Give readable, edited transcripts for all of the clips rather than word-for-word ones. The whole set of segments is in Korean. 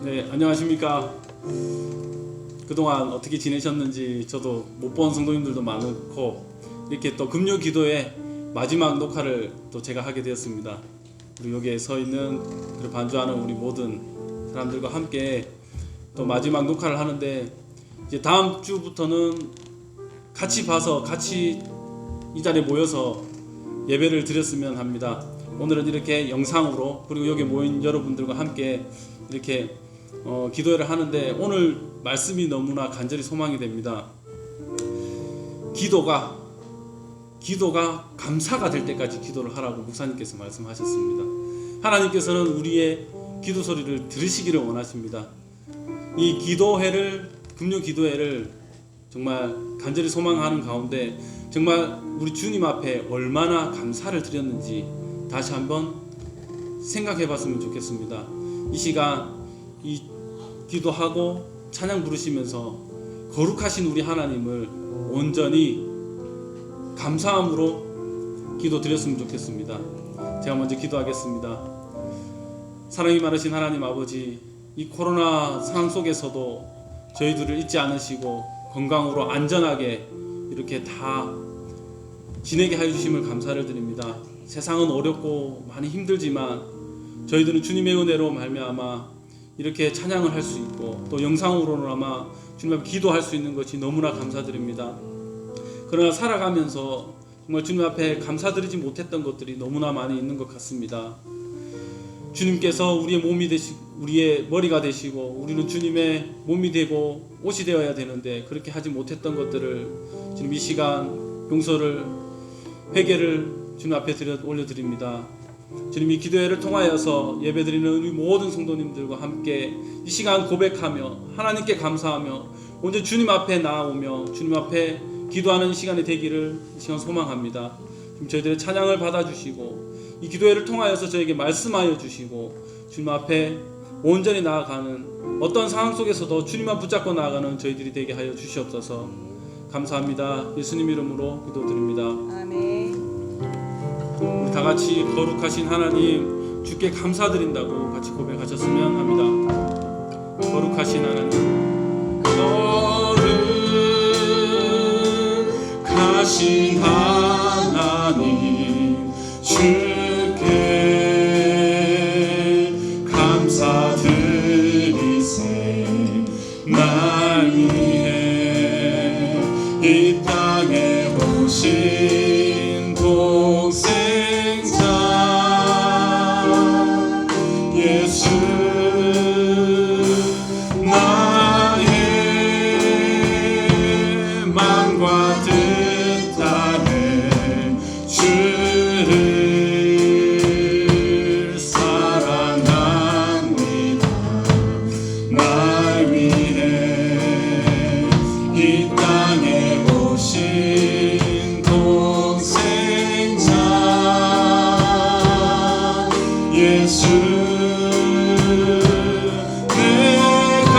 네, 안녕하십니까. 그동안 어떻게 지내셨는지 저도 못 본 성도님들도 많고, 이렇게 또 금요 기도의 마지막 녹화를 또 제가 하게 되었습니다. 그리고 여기에 서 있는 그리고 반주하는 우리 모든 사람들과 함께 또 마지막 녹화를 하는데, 이제 다음 주부터는 같이 봐서 같이 이 자리에 모여서 예배를 드렸으면 합니다. 오늘은 이렇게 영상으로, 그리고 여기 모인 여러분들과 함께 이렇게 기도회를 하는데, 오늘 말씀이 너무나 간절히 소망이 됩니다. 기도가 감사가 될 때까지 기도를 하라고 목사님께서 말씀하셨습니다. 하나님께서는 우리의 기도 소리를 들으시기를 원하십니다. 이 기도회를, 금요 기도회를 정말 간절히 소망하는 가운데 정말 우리 주님 앞에 얼마나 감사를 드렸는지 다시 한번 생각해 봤으면 좋겠습니다. 이 시간 이 기도하고 찬양 부르시면서 거룩하신 우리 하나님을 온전히 감사함으로 기도 드렸으면 좋겠습니다. 제가 먼저 기도하겠습니다. 사랑이 많으신 하나님 아버지, 이 코로나 상황 속에서도 저희들을 잊지 않으시고 건강으로 안전하게 이렇게 다 지내게 해주심을 감사를 드립니다. 세상은 어렵고 많이 힘들지만 저희들은 주님의 은혜로 말미암아 이렇게 찬양을 할 수 있고 또 영상으로나마 주님 앞에 기도할 수 있는 것이 너무나 감사드립니다. 그러나 살아가면서 정말 주님 앞에 감사드리지 못했던 것들이 너무나 많이 있는 것 같습니다. 주님께서 우리의 몸이 되시고 우리의 머리가 되시고 우리는 주님의 몸이 되고 옷이 되어야 되는데 그렇게 하지 못했던 것들을 지금 이 시간 용서를, 회개를 주님 앞에 올려드립니다. 주님, 이 기도회를 통하여서 예배드리는 우리 모든 성도님들과 함께 이 시간 고백하며 하나님께 감사하며 온전히 주님 앞에 나아오며 주님 앞에 기도하는 시간이 되기를 이 시간 소망합니다. 저희들의 찬양을 받아주시고 이 기도회를 통하여서 저에게 말씀하여 주시고 주님 앞에 온전히 나아가는 어떤 상황 속에서도 주님만 붙잡고 나아가는 저희들이 되게 하여 주시옵소서. 감사합니다. 예수님 이름으로 기도드립니다. 아멘. 우리 다 같이 거룩하신 하나님 주께 감사드린다고 같이 고백하셨으면 합니다. 거룩하신 하나님, 거룩하신 하나님 주께 감사드리세. 날 위해 이 땅에 오신 독생자 예수, 나의 마음과 뜻 다해 주를 사랑합니다. 날 위해 이 땅에 오신 독생자 예수, 내가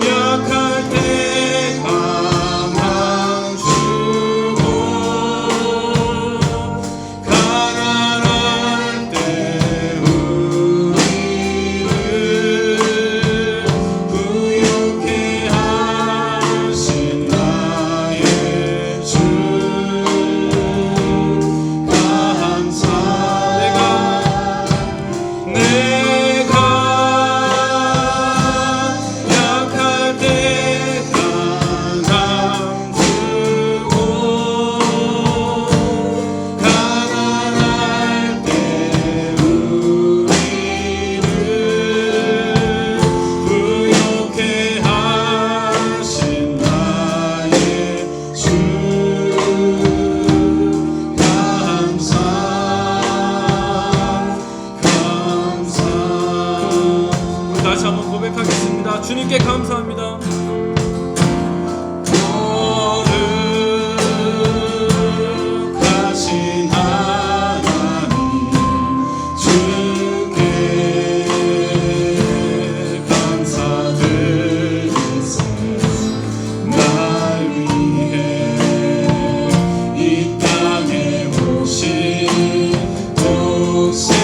약할 때 가만 주고 가난할 때 우리를 부유케 하신 나의 주 감사. 내가 약할 때 가난 주고 가난할 때 우리를 부유케 하신 나의 주 감사. 다시 한번 고백하겠습니다. 주님께 감사합니다. 거룩하신 하나님 주께 감사드리세. 날 위해 이 땅에 오신 독생자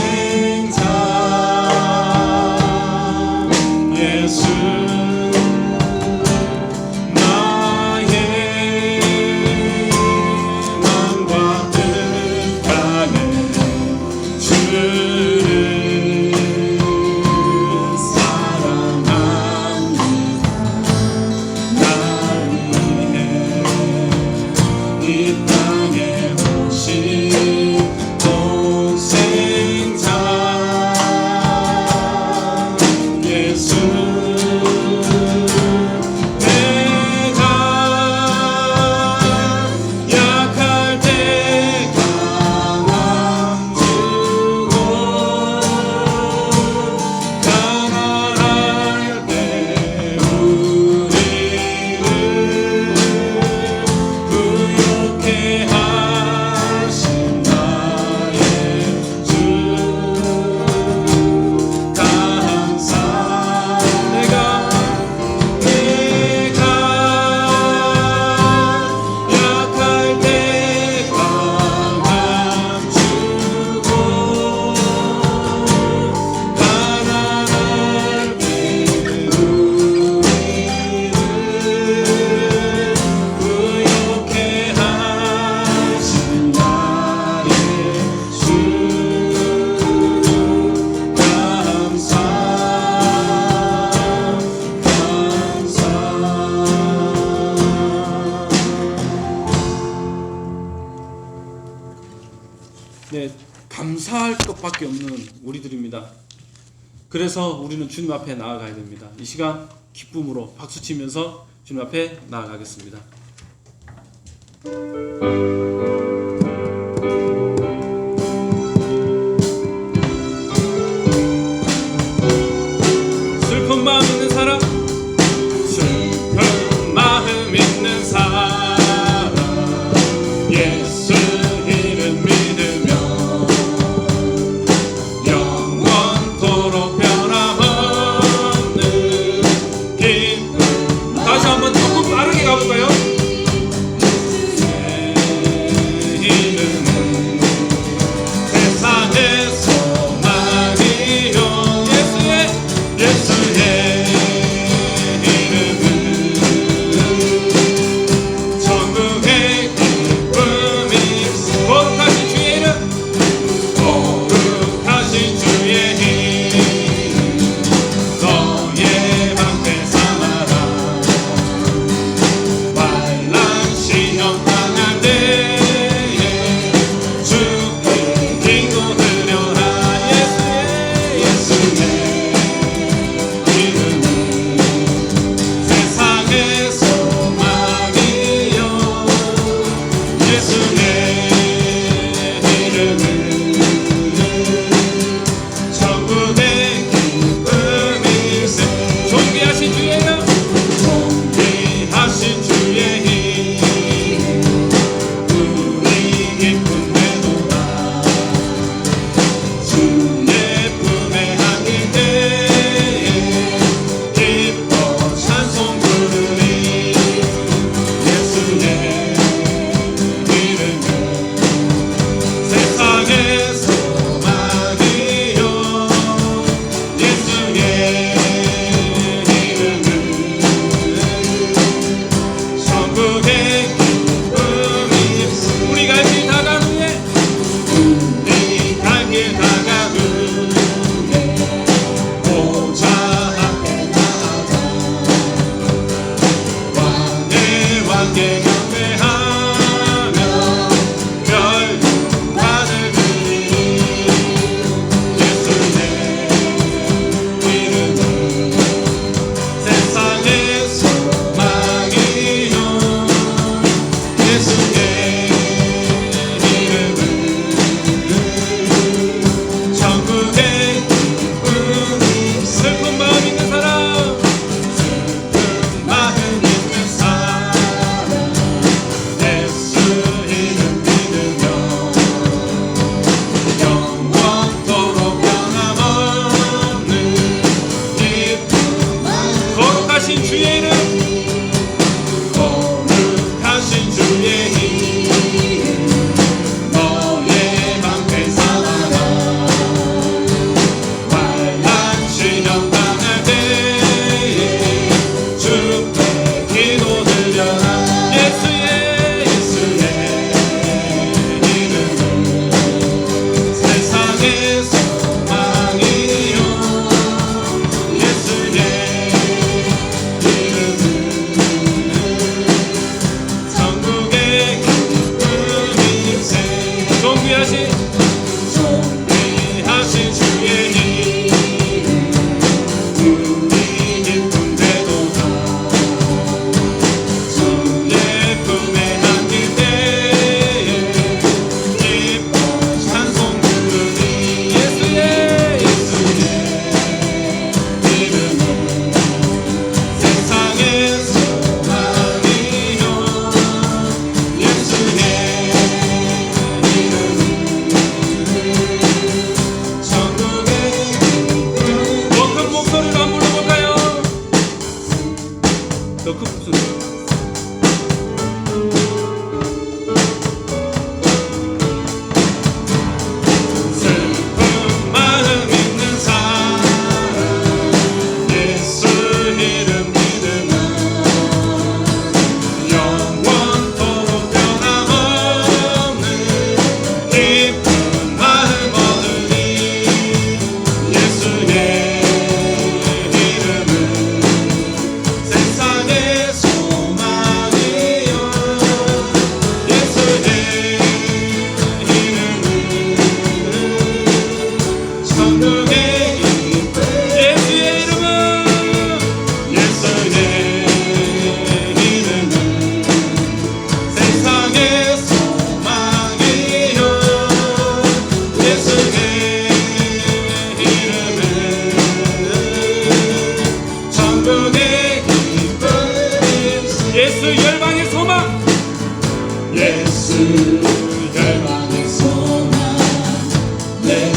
네, 감사할 것밖에 없는 우리들입니다. 그래서 우리는 주님 앞에 나아가야 됩니다. 이 시간 기쁨으로 박수치면서 주님 앞에 나아가겠습니다. 슬픈 마음 있는 사람, 슬픈 마음 있는 사람, 예수 이름 믿으며 영원토록 변함없는 기쁨. 다시 한번 조금 빠르게 가볼까요?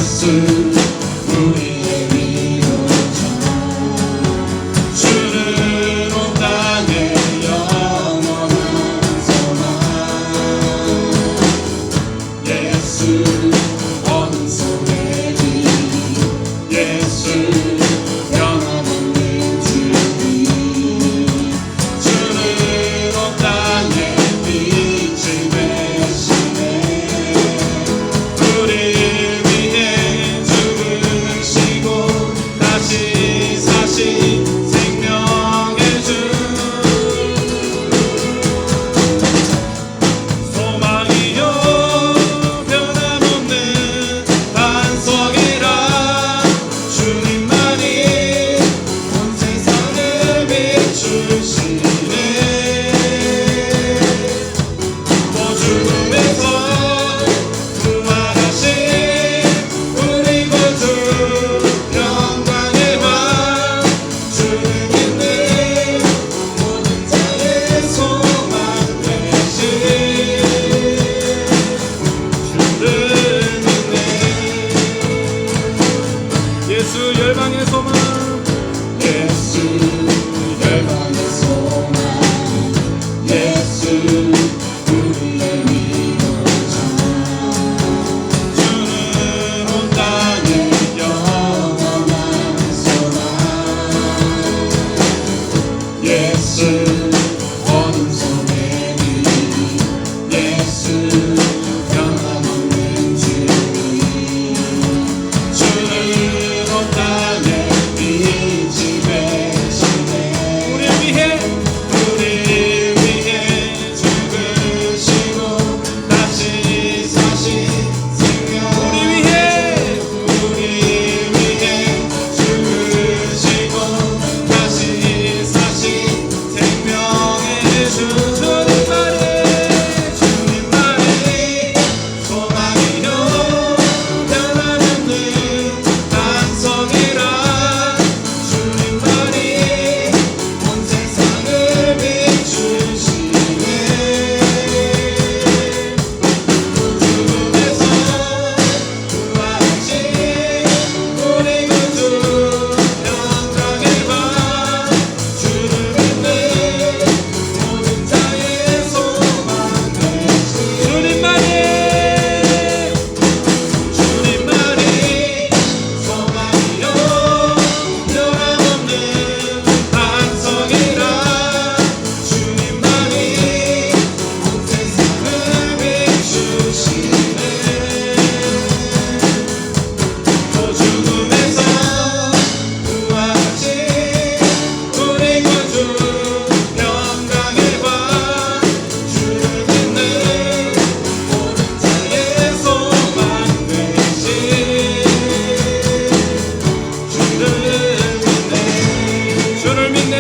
예수 우리의 위로자 주는 온 땅에 영원한 소망 예수 어둠 속의 길 예수 변함없는 주님 주는 온 땅에 빛이 되시네 우리를 위해 죽으시고 다시 사신 생명의 주 소망이요 변함없는 반석이라 주님만이 온 세상을 비추시네 또 죽음에서 부활하신 우리 구주 영광의 왕 주를 믿는 모든 자의 소망 되신 주를 믿네 예수 열방의 소망 예수 열방의 소망 예수 우리의 위로자 주는 온 땅에 영원한 소망 예수 어둠 속의 길 예수 변함없는 주님 주는 온 땅에 빛이 되시네 우리를 위해 죽으시고 다시 사신 생명 우리 위해 죽으시고 다시 사신 생명의 주 주님만이 소망이요 변함없는 반석이라 주님만이 온 세상을 비추시네 죽음에서 부활하신 우리 구주 영광의 왕 주를 믿는 모든 자의 소망 되신 주님만이 소망이요 변함없는 반석이라 주님만이 온 세상을 비추시네 또 죽음에서 부활하신 우리 구주 영광의 왕 주를 믿는 모든 자의 소망 되신 주를 믿네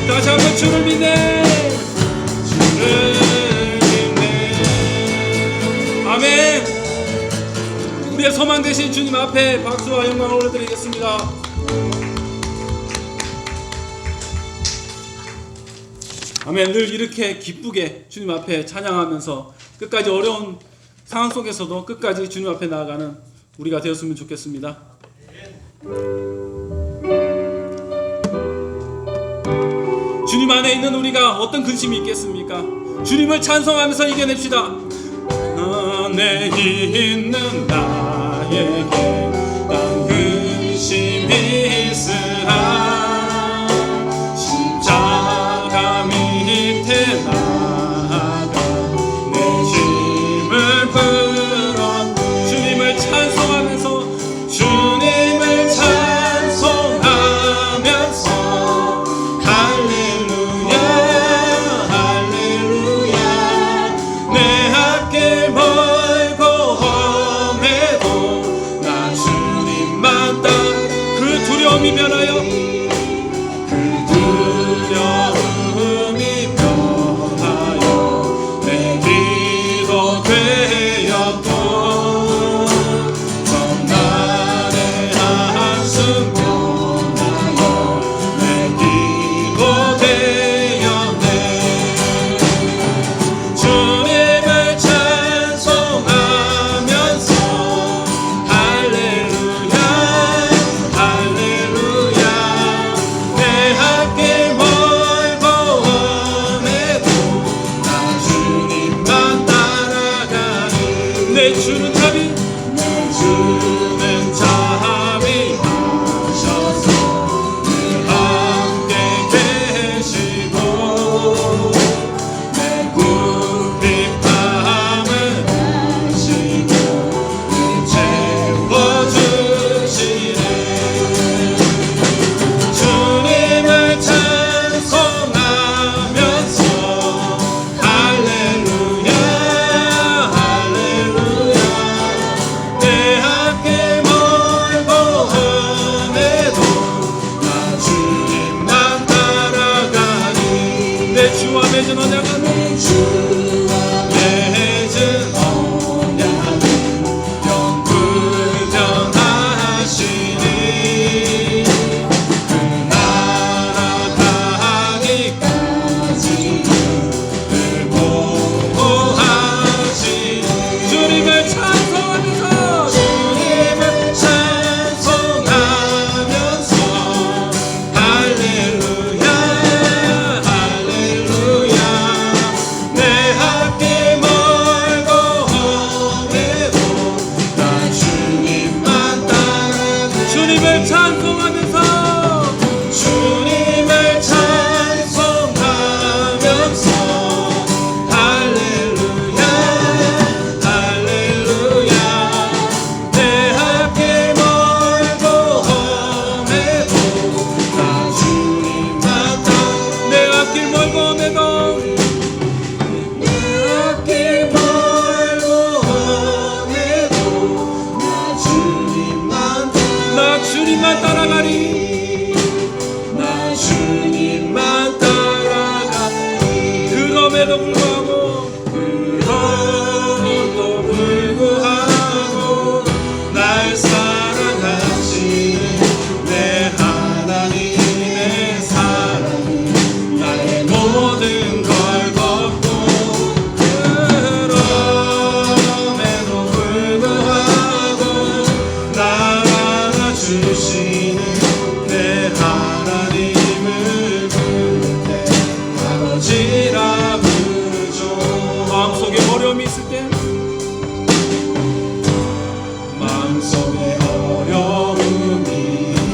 다시 한번 주를 믿네 아멘 우리의 소망 되신 주님 앞에 박수와 영광을 올려드리겠습니다. 아멘. 늘 이렇게 기쁘게 주님 앞에 찬양하면서 끝까지 어려운 상황 속에서도 끝까지 주님 앞에 나아가는 우리가 되었으면 좋겠습니다. 주님 안에 있는 우리가 어떤 근심이 있겠습니까? 주님을 찬송하면서 이겨냅시다. 안에 있는 나에게 난 근심이 있으라 십자가 밑에 나가 내 힘을 풀어 주님을 찬송하면서 주님을 찬송하면서 할렐루야 할렐루야 내 앞길 멀고 험해 자비 주는 자비 하셔서 늘 함께 계시고 내 궁핍함을 아시고 채워주시네. 주님을 찬송하면서 할렐루야 할렐루야 내 앞길 멀고 험해도 나 주님만 따라가니 내 주와 맺은 언약은 영불변하시니 그 나라 가기까지 늘 보호하시니 주님을 찬송하면서 할렐루야 할렐루야 내 앞길 멀고 험해도 나 주님만 따라가 주님을 찬송하면서 할렐루야 할렐루야 내 앞길 멀고 험해도 나 주님만 따라 내 앞길 멀고 험해도 나 주님만 따라가리 나 주님만 따라가리 그럼에도 불구하고 날 사랑하시는 내 하나님의 사랑은 나의 모든 걸 덮고 그럼에도 불구하고 날 안아주시는 내 하나님을 부를 때 아버지라 부르죠. 마음속에 어려움이 있을 때 마음속에 어려움이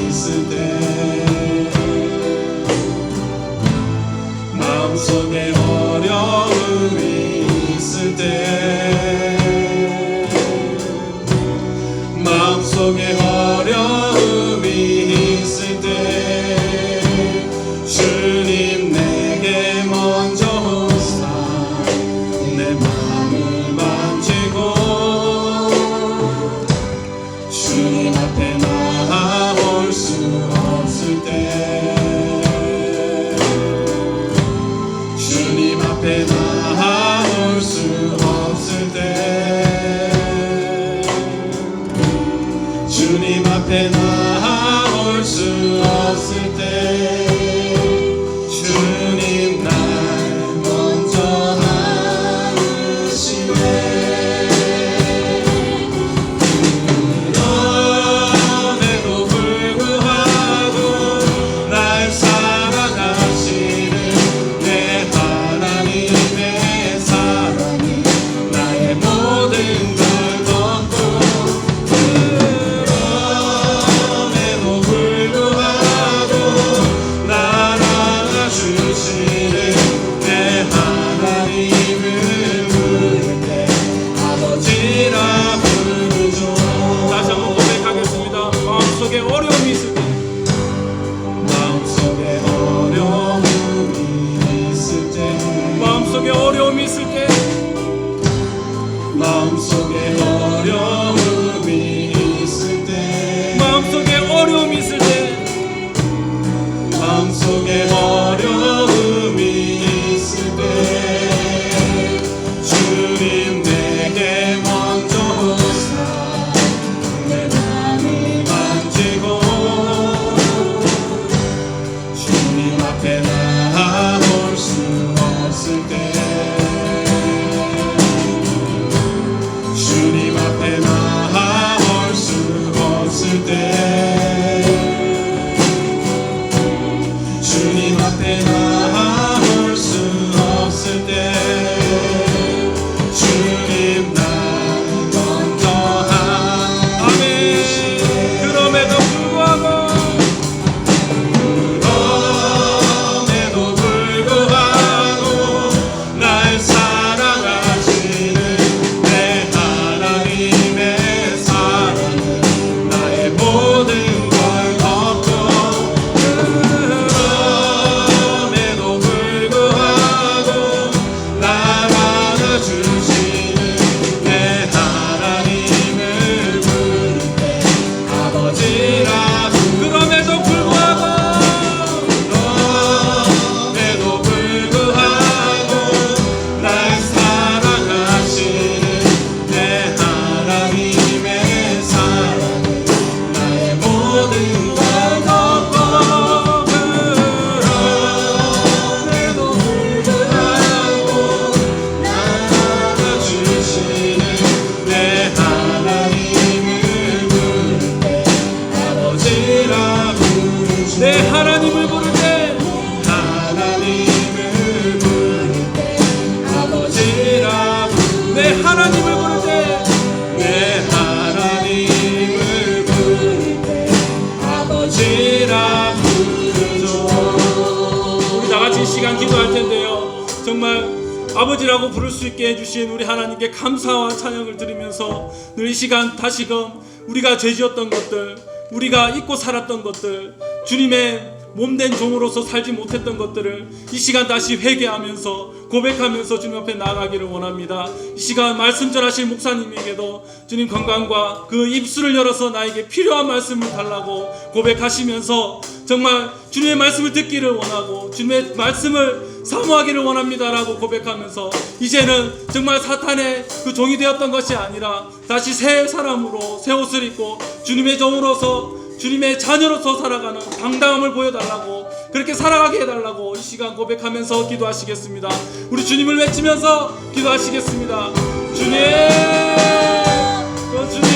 있을 때 마음속에 어려움이 있을 때 마음속에 어려움이 있을 때 주님 내게 먼저 오사 내 마음을 만지고 주님 앞에 나올 수 없을 때 주님 앞에 나올 수 없을 때 주님 앞에 나올 수 없을 때 주님 날 먼저 안으시네. 그럼에도 불구하고 날 사랑하시는 내 하나님의 사랑이 나의 모든 걸 덮고 그럼에도 불구하고 날 안아주시는 내 하나님을 부를 때 아버지라 부르죠. 다시 한번 고백하겠습니다. 마음속에 어려움이 있을 때 마음속에 어려움이 있을 때 마음속에 어려움이 있을 때 마음속에 어려움이 있을 때 마음속에 어려움이 있을 때 마음속에 어려움이 있을 때 주님 내게 먼저 오사 내 마음을 만지고 주님 앞에 나올 수 없을 때 주님 앞에 나올 수 없을 때 주님 앞에 나올 수 없을 때 주님 날 먼저 정말 아버지라고 부를 수 있게 해주신 우리 하나님께 감사와 찬양을 드리면서 늘 이 시간 다시금 우리가 죄지었던 것들, 우리가 잊고 살았던 것들, 주님의 몸된 종으로서 살지 못했던 것들을 이 시간 다시 회개하면서 고백하면서 주님 앞에 나아가기를 원합니다. 이 시간 말씀 전하실 목사님에게도 주님 건강과 그 입술을 열어서 나에게 필요한 말씀을 달라고 고백하시면서 정말 주님의 말씀을 듣기를 원하고 주님의 말씀을 사모하기를 원합니다라고 고백하면서 이제는 정말 사탄의 그 종이 되었던 것이 아니라 다시 새 사람으로 새 옷을 입고 주님의 종으로서 주님의 자녀로서 살아가는 당당함을 보여달라고, 그렇게 살아가게 해달라고 이 시간 고백하면서 기도하시겠습니다. 우리 주님을 외치면서 기도하시겠습니다. 주님, 주님,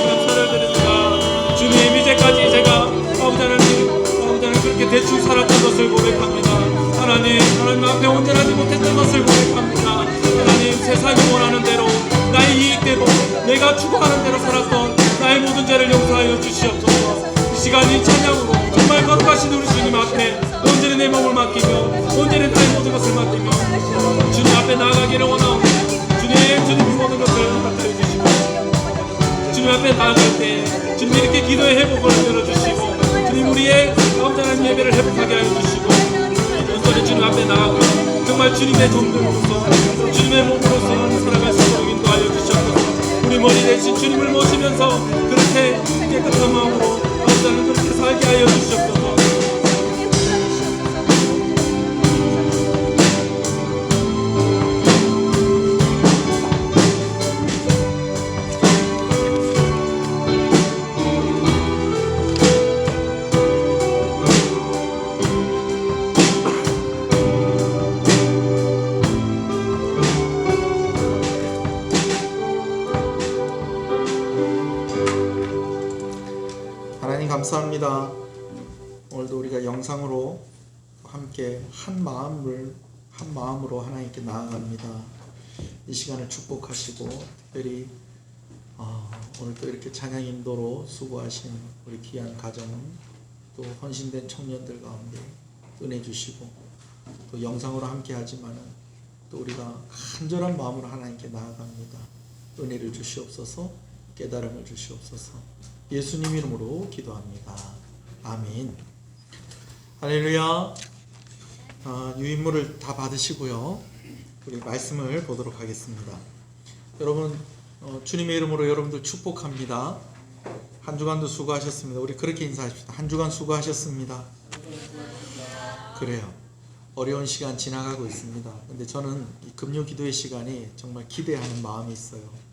감사를 드립니다. 주님, 이제까지 제가 아버지 하나님 그렇게 대충 살았던 것을 고백합니다. 하나님 앞에 온전하지 못했던 것을 고백합니다. 하나님, 세상이 원하는 대로, 나의 이익대로, 내가 추구하는 대로 살았던 나의 모든 죄를 용서하여 주시옵소서. 이 시간 이 찬양으로 정말 거룩하신 우리 주님 앞에 온전히 내 몸을 맡기며 온전히 나의 모든 것을 맡기며 주님 앞에 나아가기를 원하옵니다. 주님 모든 것을 허락하여 주시고 주님 앞에 나아갈 때 주님 이렇게 기도의 회복을 열어주시고 주님 우리의 아버지 하나님 예배를 회복하게 하여 주시고 온전히 주님 앞에 나아가 정말 주님의 종들로서 주님의 몸으로서 살아갈 수 있도록 인도하여 주시옵소서. 우리 머리 대신 주님을 모시면서 그렇게 깨끗한 마음으로 아버지는 그렇게 살게 하여 주시옵소서. 감사합니다. 오늘도 우리가 영상으로 함께 한 마음으로 하나님께 나아갑니다. 이 시간을 축복하시고 특별히 오늘 또 이렇게 찬양 인도로 수고하신 우리 귀한 가정, 또 헌신된 청년들 가운데 은혜 주시고 또 영상으로 함께 하지만은 또 우리가 간절한 마음으로 하나님께 나아갑니다. 은혜를 주시옵소서, 깨달음을 주시옵소서. 예수님 이름으로 기도합니다. 아멘. 할렐루야. 유인물을 다 받으시고요. 우리 말씀을 보도록 하겠습니다. 여러분, 주님의 이름으로 여러분들 축복합니다. 한 주간도 수고하셨습니다. 우리 그렇게 인사합시다. 한 주간 수고하셨습니다. 그래요. 어려운 시간 지나가고 있습니다. 근데 저는 이 금요 기도의 시간이 정말 기대하는 마음이 있어요.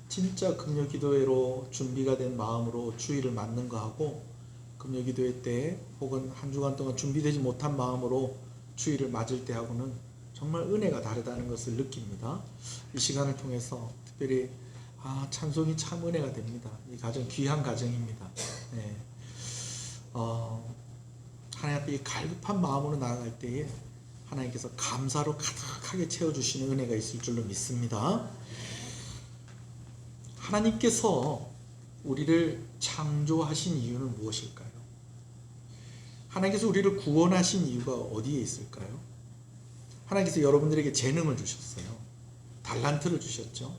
진짜 금요 기도회로 준비가 된 마음으로 주일을 맞는 거하고 금요 기도회 때 혹은 한 주간 동안 준비되지 못한 마음으로 주일을 맞을 때하고는 정말 은혜가 다르다는 것을 느낍니다. 이 시간을 통해서 특별히 찬송이 참 은혜가 됩니다. 이 가정 귀한 가정입니다. 네. 하나님 앞에 갈급한 마음으로 나아갈 때에 하나님께서 감사로 가득하게 채워주시는 은혜가 있을 줄로 믿습니다. 하나님께서 우리를 창조하신 이유는 무엇일까요? 하나님께서 우리를 구원하신 이유가 어디에 있을까요? 하나님께서 여러분들에게 재능을 주셨어요. 달란트를 주셨죠.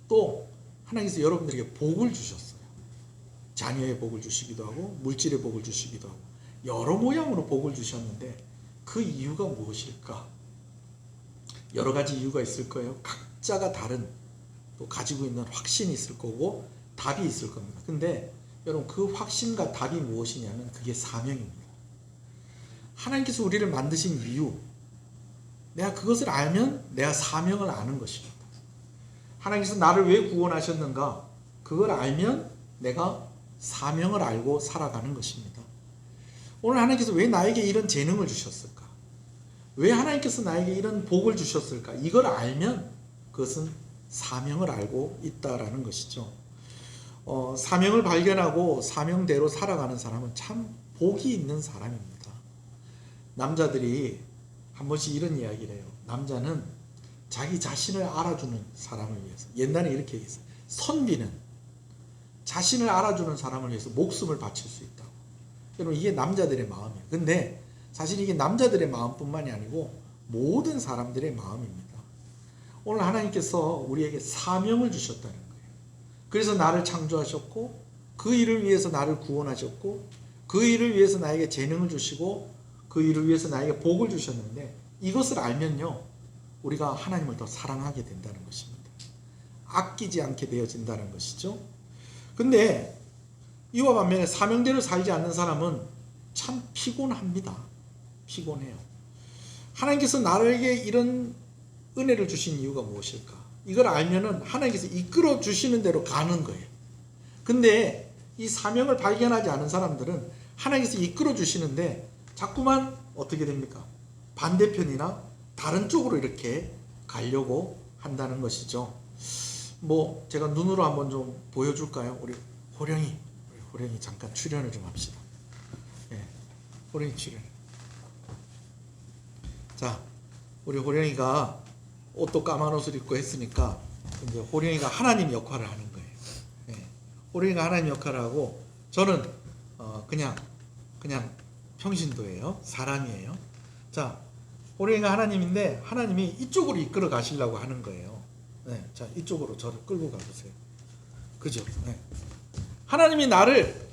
또 하나님께서 여러분들에게 복을 주셨어요. 자녀의 복을 주시기도 하고 물질의 복을 주시기도 하고 여러 모양으로 복을 주셨는데 그 이유가 무엇일까? 여러 가지 이유가 있을 거예요. 각자가 다른 또 가지고 있는 확신이 있을 거고 답이 있을 겁니다. 근데 여러분 그 확신과 답이 무엇이냐면 그게 사명입니다. 하나님께서 우리를 만드신 이유, 내가 그것을 알면 내가 사명을 아는 것입니다. 하나님께서 나를 왜 구원하셨는가? 그걸 알면 내가 사명을 알고 살아가는 것입니다. 오늘 하나님께서 왜 나에게 이런 재능을 주셨을까? 왜 하나님께서 나에게 이런 복을 주셨을까? 이걸 알면 그것은 사명을 알고 있다라는 것이죠. 사명을 발견하고 사명대로 살아가는 사람은 참 복이 있는 사람입니다. 남자들이 한 번씩 이런 이야기를 해요. 남자는 자기 자신을 알아주는 사람을 위해서, 옛날에 이렇게 얘기했어요. 선비는 자신을 알아주는 사람을 위해서 목숨을 바칠 수 있다고. 여러분 이게 남자들의 마음이에요. 근데 사실 이게 남자들의 마음뿐만이 아니고 모든 사람들의 마음입니다. 오늘 하나님께서 우리에게 사명을 주셨다는 거예요. 그래서 나를 창조하셨고 그 일을 위해서 나를 구원하셨고 그 일을 위해서 나에게 재능을 주시고 그 일을 위해서 나에게 복을 주셨는데 이것을 알면요 우리가 하나님을 더 사랑하게 된다는 것입니다. 아끼지 않게 되어진다는 것이죠. 근데 이와 반면에 사명대로 살지 않는 사람은 참 피곤합니다. 피곤해요. 하나님께서 나에게 이런 은혜를 주신 이유가 무엇일까? 이걸 알면은 하나님께서 이끌어 주시는 대로 가는 거예요. 근데 이 사명을 발견하지 않은 사람들은 하나님께서 이끌어 주시는데 자꾸만 어떻게 됩니까? 반대편이나 다른 쪽으로 이렇게 가려고 한다는 것이죠. 뭐 제가 눈으로 한번 좀 보여줄까요? 우리 호령이 잠깐 출연을 좀 합시다. 네, 호령이 출연. 자, 우리 호령이가 옷도 까만 옷을 입고 했으니까 이제 호령이가 하나님 역할을 하는 거예요. 네, 호령이가 하나님 역할을 하고 저는 그냥 평신도예요. 사람이에요. 자, 호령이가 하나님인데 하나님이 이쪽으로 이끌어 가시려고 하는 거예요. 네, 자 이쪽으로 저를 끌고 가보세요. 그죠? 네. 하나님이 나를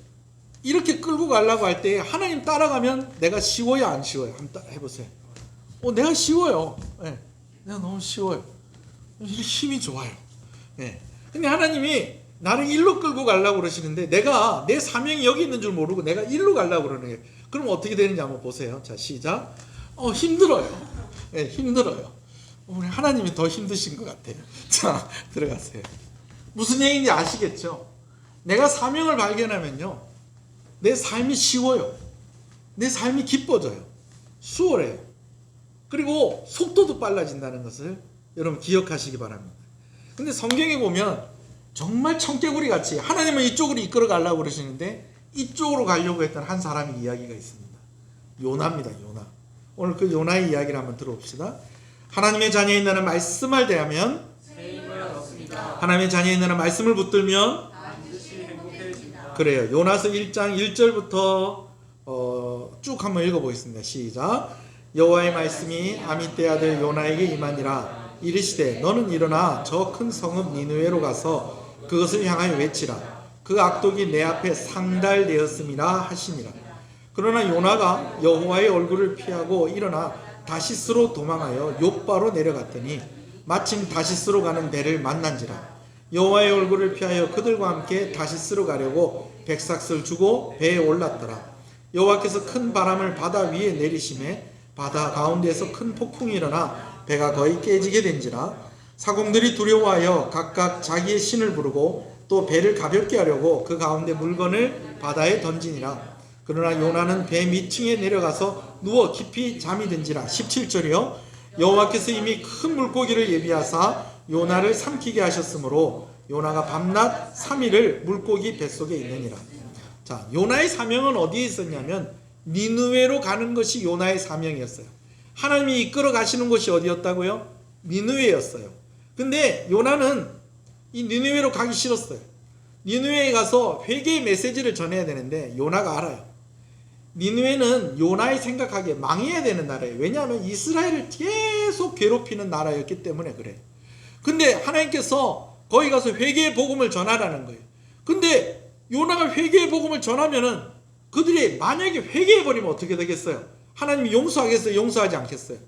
이렇게 끌고 가려고 할 때 하나님 따라가면 내가 쉬워요, 안 쉬워요? 한번 해보세요. 내가 쉬워요. 네, 내가 너무 쉬워요. 힘이 좋아요. 네. 근데 하나님이 나를 일로 끌고 가려고 그러시는데 내가 내 사명이 여기 있는 줄 모르고 내가 일로 가려고 그러는 거예요. 그럼 어떻게 되는지 한번 보세요. 자, 시작. 힘들어요. 네, 힘들어요. 우리 하나님이 더 힘드신 것 같아요. 자, 들어가세요. 무슨 얘기인지 아시겠죠? 내가 사명을 발견하면요, 내 삶이 쉬워요. 내 삶이 기뻐져요. 수월해요. 그리고 속도도 빨라진다는 것을 여러분 기억하시기 바랍니다. 근데 성경에 보면 정말 청개구리 같이 하나님은 이쪽으로 이끌어 가려고 그러시는데 이쪽으로 가려고 했던 한 사람의 이야기가 있습니다. 요나입니다. 요나. 오늘 그 요나의 이야기를 한번 들어봅시다. 하나님의 자녀인 나는 말씀을 대하면 하나님의 자녀인 나는 말씀을 붙들면 그래요. 요나서 1장 1절부터 쭉 한번 읽어보겠습니다. 시작. 여호와의 말씀이 아미떼 아들 요나에게 임하니라. 이르시되 너는 일어나 저 큰 성읍 니느웨로 가서 그것을 향하여 외치라. 그 악독이 내 앞에 상달되었음이라 하시니라. 그러나 요나가 여호와의 얼굴을 피하고 일어나 다시스로 도망하여 욥바로 내려갔더니 마침 다시스로 가는 배를 만난지라. 여호와의 얼굴을 피하여 그들과 함께 다시스로 가려고 백삭을 주고 배에 올랐더라. 여호와께서 큰 바람을 바다 위에 내리심에 바다 가운데에서 큰 폭풍이 일어나 배가 거의 깨지게 된지라. 사공들이 두려워하여 각각 자기의 신을 부르고 또 배를 가볍게 하려고 그 가운데 물건을 바다에 던지니라. 그러나 요나는 배 밑층에 내려가서 누워 깊이 잠이 든지라. 17절이요. 여호와께서 이미 큰 물고기를 예비하사 요나를 삼키게 하셨으므로 요나가 밤낮 3일을 물고기 뱃속에 있느니라. 자, 요나의 사명은 어디에 있었냐면 니느웨로 가는 것이 요나의 사명이었어요. 하나님이 이끌어 가시는 곳이 어디였다고요? 니느웨였어요. 근데 요나는 이 니느웨로 가기 싫었어요. 니느웨에 가서 회개의 메시지를 전해야 되는데 요나가 알아요. 니느웨는 요나의 생각하기에 망해야 되는 나라예요. 왜냐하면 이스라엘을 계속 괴롭히는 나라였기 때문에 그래요. 근데 하나님께서 거기 가서 회개의 복음을 전하라는 거예요. 근데 요나가 회개의 복음을 전하면은 그들이 만약에 회개해버리면 어떻게 되겠어요? 하나님이 용서하겠어요? 용서하지 않겠어요?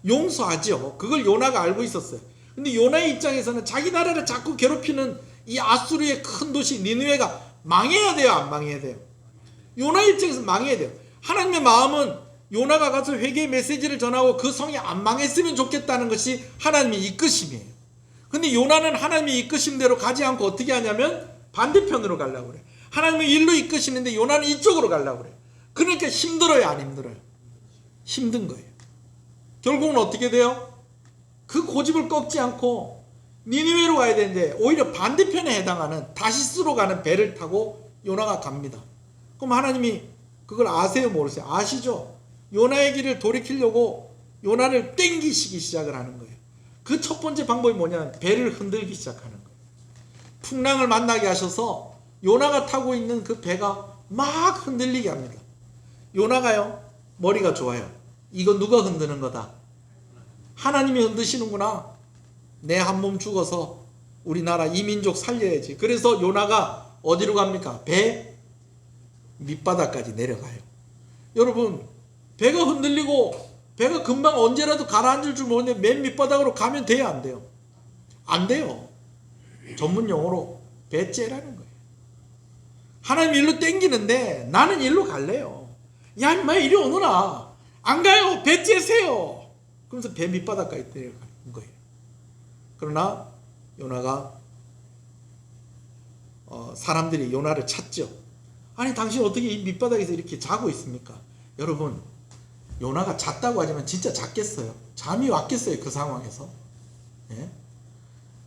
용서하죠. 그걸 요나가 알고 있었어요. 근데 요나의 입장에서는 자기 나라를 자꾸 괴롭히는 이 아수르의 큰 도시 니느웨가 망해야 돼요? 안 망해야 돼요? 요나의 입장에서 망해야 돼요. 하나님의 마음은 요나가 가서 회개의 메시지를 전하고 그 성이 안 망했으면 좋겠다는 것이 하나님의 이끄심이에요. 근데 요나는 하나님의 이끄심대로 가지 않고 어떻게 하냐면 반대편으로 가려고 그래. 하나님의 일로 이끄시는데 요나는 이쪽으로 가려고 그래. 그러니까 힘들어요, 안 힘들어요? 힘든 거예요. 결국은 어떻게 돼요? 그 고집을 꺾지 않고 니느웨로 가야 되는데 오히려 반대편에 해당하는 다시스로 가는 배를 타고 요나가 갑니다. 그럼 하나님이 그걸 아세요, 모르세요? 아시죠? 요나의 길을 돌이키려고 요나를 땡기시기 시작을 하는 거예요. 그 첫 번째 방법이 뭐냐면 배를 흔들기 시작하는 거예요. 풍랑을 만나게 하셔서 요나가 타고 있는 그 배가 막 흔들리게 합니다. 요나가요, 머리가 좋아요. 이거 누가 흔드는 거다? 하나님이 흔드시는구나. 내 한 몸 죽어서 우리나라 이민족 살려야지. 그래서 요나가 어디로 갑니까? 배 밑바닥까지 내려가요. 여러분, 배가 흔들리고 배가 금방 언제라도 가라앉을 줄 모르는데 맨 밑바닥으로 가면 돼요, 안 돼요? 안 돼요. 전문 용어로 배째라는 거예요. 하나님 일로 땡기는데 나는 일로 갈래요. 야, 인마 이리 오너라. 안 가요. 배째세요. 그러면서 배 밑바닥까지 내려가는 거예요. 그러나 요나가 사람들이 요나를 찾죠. 아니, 당신 어떻게 이 밑바닥에서 이렇게 자고 있습니까? 여러분, 요나가 잤다고 하지만 진짜 잤겠어요? 잠이 왔겠어요? 그 상황에서? 예?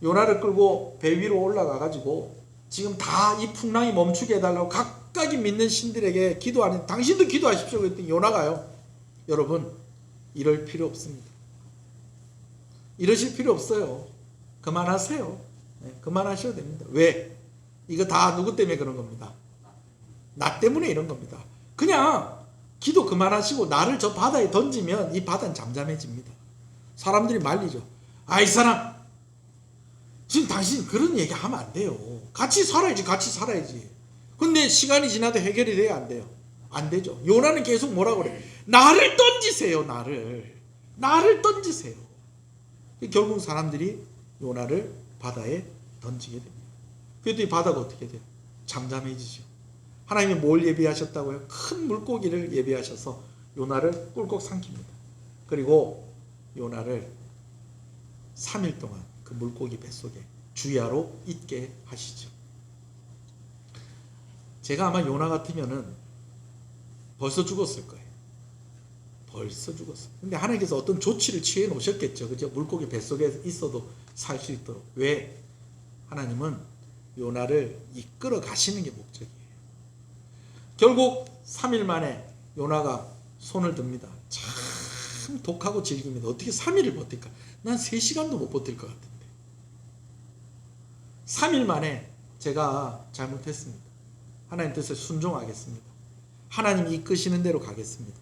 요나를 끌고 배 위로 올라가 가지고 지금 다 이 풍랑이 멈추게 해달라고 각각이 믿는 신들에게 기도하는, 당신도 기도하십시오 그랬더니 요나가요, 여러분, 이럴 필요 없습니다. 이러실 필요 없어요. 그만하세요. 네, 그만하셔도 됩니다. 왜? 이거 다 누구 때문에 그런 겁니다. 나 때문에 이런 겁니다. 그냥 기도 그만하시고 나를 저 바다에 던지면 이 바다는 잠잠해집니다. 사람들이 말리죠. 아, 이 사람 지금 당신 그런 얘기 하면 안 돼요. 같이 살아야지, 같이 살아야지. 근데 시간이 지나도 해결이 돼야 안 돼요. 안 되죠. 요나는 계속 뭐라고 그래? 나를 던지세요. 나를 던지세요. 결국 사람들이 요나를 바다에 던지게 됩니다. 그랬더니 바다가 어떻게 돼요? 잠잠해지죠. 하나님이 뭘 예비하셨다고요? 큰 물고기를 예비하셔서 요나를 꿀꺽 삼킵니다. 그리고 요나를 3일 동안 그 물고기 뱃속에 주야로 있게 하시죠. 제가 아마 요나 같으면은 벌써 죽었을 거예요. 벌써 죽었어요. 근데 하나님께서 어떤 조치를 취해 놓으셨겠죠. 그죠? 물고기 뱃속에 있어도 살 수 있도록. 왜? 하나님은 요나를 이끌어 가시는 게 목적이에요. 결국 3일 만에 요나가 손을 듭니다. 참 독하고 질깁니다. 어떻게 3일을 버틸까? 난 3시간도 못 버틸 것 같은데. 3일 만에 제가 잘못했습니다. 하나님 뜻에 순종하겠습니다. 하나님 이끄시는 대로 가겠습니다.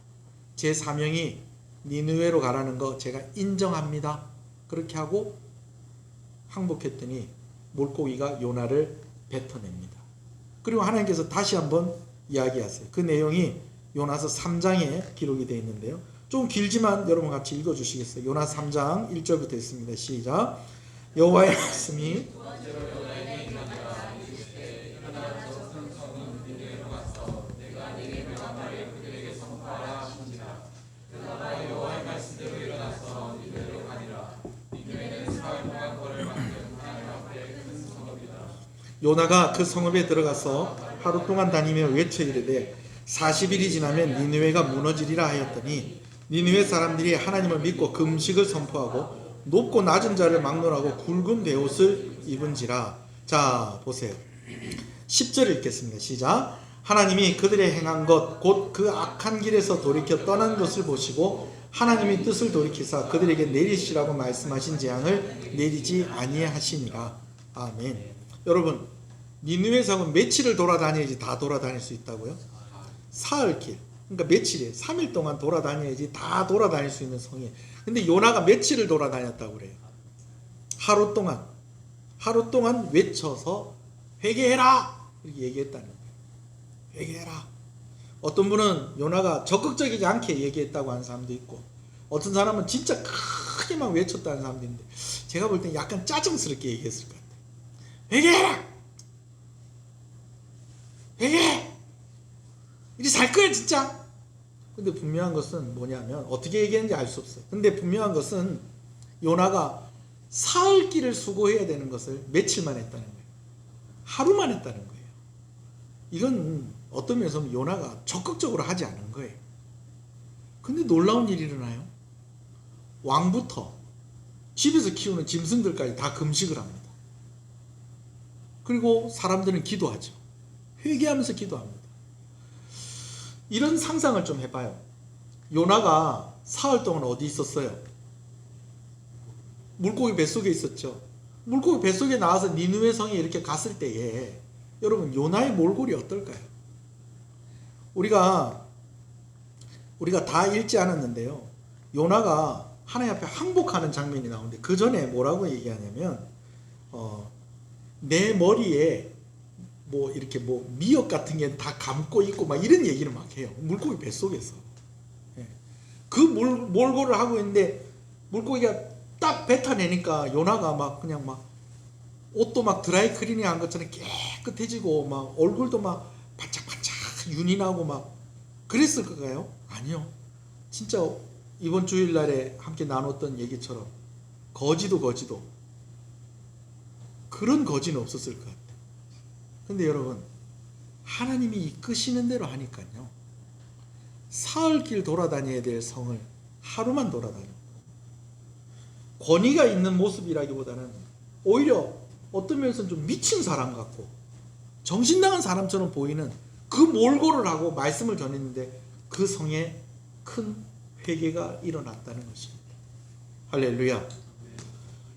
제 사명이 니느웨로 가라는 거 제가 인정합니다. 그렇게 하고 항복했더니 물고기가 요나를 뱉어냅니다. 그리고 하나님께서 다시 한번 이야기하세요. 그 내용이 요나서 3장에 기록이 되어 있는데요. 좀 길지만 여러분 같이 읽어주시겠어요? 요나 3장 1절부터 있습니다. 시작. 여호와의 말씀이 요나가 그 성읍에 들어가서 하루 동안 다니며 외쳐 이르되 40일이 지나면 니느웨가 무너지리라 하였더니 니느웨 사람들이 하나님을 믿고 금식을 선포하고 높고 낮은 자를 막론하고 굵은 베옷을 입은지라. 자, 보세요. 10절 읽겠습니다. 시작. 하나님이 그들의 행한 것 곧 그 악한 길에서 돌이켜 떠난 것을 보시고 하나님이 뜻을 돌이키사 그들에게 내리시라고 말씀하신 재앙을 내리지 아니하시니라. 아멘. 여러분, 니느웨 성은 며칠을 돌아다녀야지 다 돌아다닐 수 있다고요? 사흘길. 그러니까 며칠이에요. 3일 동안 돌아다녀야지 다 돌아다닐 수 있는 성이에요. 근데 요나가 며칠을 돌아다녔다고 그래요? 하루 동안 외쳐서 회개해라! 이렇게 얘기했다는 거예요. 회개해라. 어떤 분은 요나가 적극적이지 않게 얘기했다고 하는 사람도 있고, 어떤 사람은 진짜 크게 막 외쳤다는 사람도 있는데, 제가 볼 땐 약간 짜증스럽게 얘기했을 것 같아요. 회개해라! 회개해! 이리 살 거야 진짜. 근데 분명한 것은 뭐냐면, 어떻게 얘기했는지 알 수 없어요. 근데 분명한 것은 요나가 사흘길을 수고해야 되는 것을 며칠만 했다는 거예요. 하루만 했다는 거예요. 이건 어떤 면에서 보면 요나가 적극적으로 하지 않은 거예요. 근데 놀라운 일이 일어나요. 왕부터 집에서 키우는 짐승들까지 다 금식을 합니다. 그리고 사람들은 기도하죠. 회개하면서 기도합니다. 이런 상상을 좀 해봐요. 요나가 사흘 동안 어디 있었어요? 물고기 뱃속에 있었죠. 물고기 뱃속에 나와서 니느웨 성에 이렇게 갔을 때에 여러분, 요나의 몰골이 어떨까요? 우리가 다 읽지 않았는데요. 요나가 하나님 앞에 항복하는 장면이 나오는데 그 전에 뭐라고 얘기하냐면 내 머리에 뭐 이렇게 뭐 미역 같은 게 다 감고 있고 막 이런 얘기를 막 해요. 물고기 뱃속에서. 예. 그 몰골을 하고 있는데 물고기가 딱 뱉어내니까 요나가 막 그냥 막 옷도 막 드라이 클리닝 한 것처럼 깨끗해지고 막 얼굴도 막 반짝반짝 윤이 나고 막 그랬을 까요? 아니요. 진짜 이번 주일날에 함께 나눴던 얘기처럼 거지도 그런 거지는 없었을 것 같아요. 근데 여러분, 하나님이 이끄시는 대로 하니까요. 사흘길 돌아다녀야 될 성을 하루만 돌아다녀요. 권위가 있는 모습이라기보다는 오히려 어떤 면에서는 좀 미친 사람 같고 정신 나간 사람처럼 보이는 그 몰골을 하고 말씀을 전했는데 그 성에 큰 회개가 일어났다는 것입니다. 할렐루야.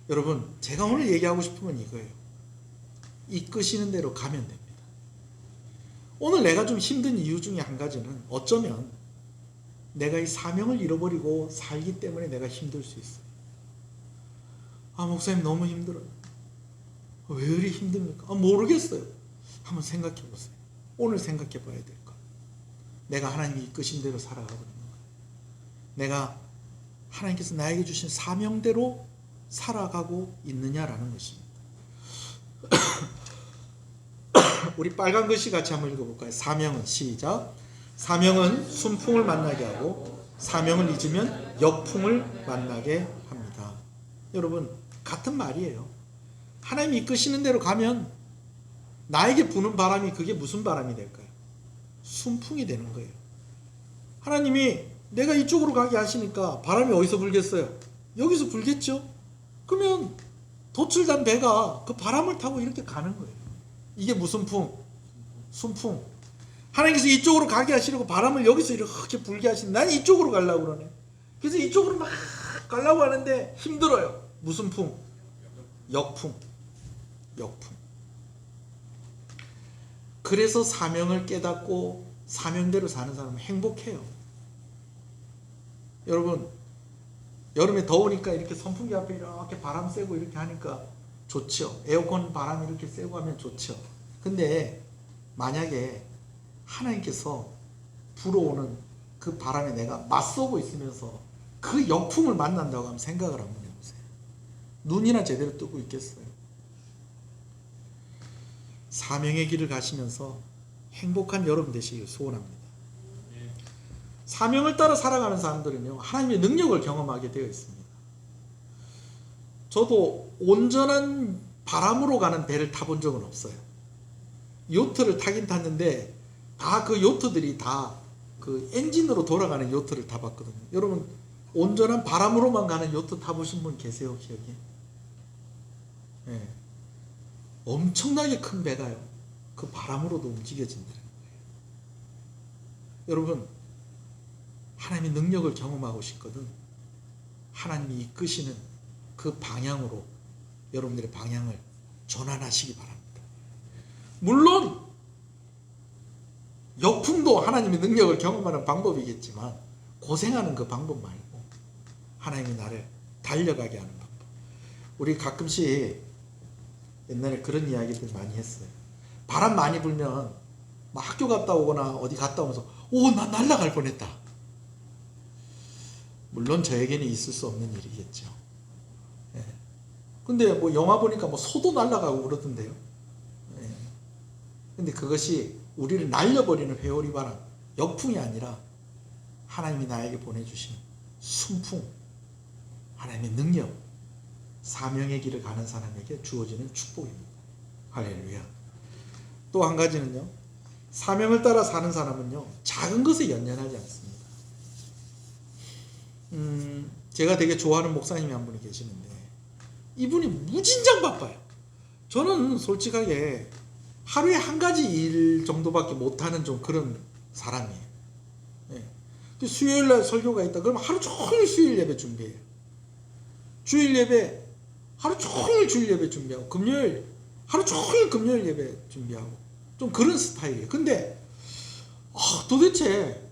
여러분, 제가 오늘 얘기하고 싶은 건 이거예요. 이끄시는 대로 가면 됩니다. 오늘 내가 좀 힘든 이유 중에 한 가지는 어쩌면 내가 이 사명을 잃어버리고 살기 때문에 내가 힘들 수 있어요. 아, 목사님 너무 힘들어요. 왜 이리 힘듭니까? 아, 모르겠어요. 한번 생각해 보세요. 오늘 생각해 봐야 될 것. 내가 하나님이 이끄신 대로 살아가고 있는 거예요. 내가 하나님께서 나에게 주신 사명대로 살아가고 있느냐라는 것입니다. 우리 빨간 글씨 같이 한번 읽어볼까요? 사명은 시작. 사명은 순풍을 만나게 하고 사명을 잊으면 역풍을 만나게 합니다. 여러분, 같은 말이에요. 하나님이 이끄시는 대로 가면 나에게 부는 바람이 그게 무슨 바람이 될까요? 순풍이 되는 거예요. 하나님이 내가 이쪽으로 가게 하시니까 바람이 어디서 불겠어요? 여기서 불겠죠? 그러면 도출단 배가 그 바람을 타고 이렇게 가는 거예요. 이게 무슨 풍? 순풍. 하나님께서 이쪽으로 가게 하시려고 바람을 여기서 이렇게 불게 하시는, 난 이쪽으로 가려고 그러네. 그래서 이쪽으로 막 가려고 하는데 힘들어요. 무슨 풍? 역풍. 그래서 사명을 깨닫고 사명대로 사는 사람은 행복해요. 여러분, 여름에 더우니까 이렇게 선풍기 앞에 이렇게 바람 쐬고 이렇게 하니까 좋죠. 에어컨 바람 이렇게 쐬고 하면 좋죠. 근데 만약에 하나님께서 불어오는 그 바람에 내가 맞서고 있으면서 그 역풍을 만난다고 하면 생각을 한번 해보세요. 눈이나 제대로 뜨고 있겠어요? 사명의 길을 가시면서 행복한 여러분 되시길 소원합니다. 사명을 따라 살아가는 사람들은요, 하나님의 능력을 경험하게 되어 있습니다. 저도 온전한 바람으로 가는 배를 타본 적은 없어요. 요트를 타긴 탔는데 다 그 요트들이 다 그 엔진으로 돌아가는 요트를 타봤거든요. 여러분, 온전한 바람으로만 가는 요트 타보신 분 계세요, 기억에? 네. 엄청나게 큰 배가요, 그 바람으로도 움직여진다는 거예요. 여러분, 하나님의 능력을 경험하고 싶거든 하나님이 이끄시는 그 방향으로 여러분들의 방향을 전환하시기 바랍니다. 물론 역풍도 하나님의 능력을 경험하는 방법이겠지만 고생하는 그 방법 말고 하나님이 나를 달려가게 하는 방법. 우리 가끔씩 옛날에 그런 이야기들 많이 했어요. 바람 많이 불면 막 학교 갔다 오거나 어디 갔다 오면서 나 날아갈 뻔했다. 물론 저에게는 있을 수 없는 일이겠죠. 예. 근데 뭐 영화 보니까 뭐 소도 날아가고 그러던데요. 예. 근데 그것이 우리를 날려버리는 회오리 바람, 역풍이 아니라 하나님이 나에게 보내주신 순풍, 하나님의 능력, 사명의 길을 가는 사람에게 주어지는 축복입니다. 할렐루야. 또 한 가지는요, 사명을 따라 사는 사람은요, 작은 것에 연연하지 않습니다. 제가 되게 좋아하는 목사님이 한 분이 계시는데 이분이 무진장 바빠요. 저는 솔직하게 하루에 한 가지 일 정도밖에 못하는 좀 그런 사람이에요. 예. 수요일날 설교가 있다 그러면 하루 종일 수요일 예배 준비해요. 주일 예배 하루 종일 주일 예배 준비하고, 금요일 하루 종일 금요일 예배 준비하고, 좀 그런 스타일이에요. 근데 도대체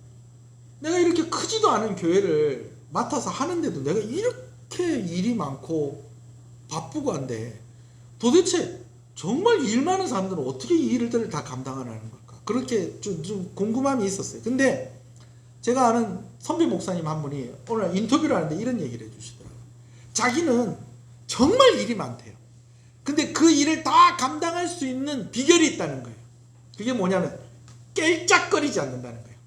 내가 이렇게 크지도 않은 교회를 맡아서 하는데도 내가 이렇게 일이 많고 바쁘고 한데 도대체 정말 일 많은 사람들은 어떻게 이 일들을 다 감당하는 걸까? 그렇게 좀 궁금함이 있었어요. 근데 제가 아는 선배 목사님 한 분이 오늘 인터뷰를 하는데 이런 얘기를 해주시더라고요. 자기는 정말 일이 많대요. 근데 그 일을 다 감당할 수 있는 비결이 있다는 거예요. 그게 뭐냐면 깰짝거리지 않는다는 거예요.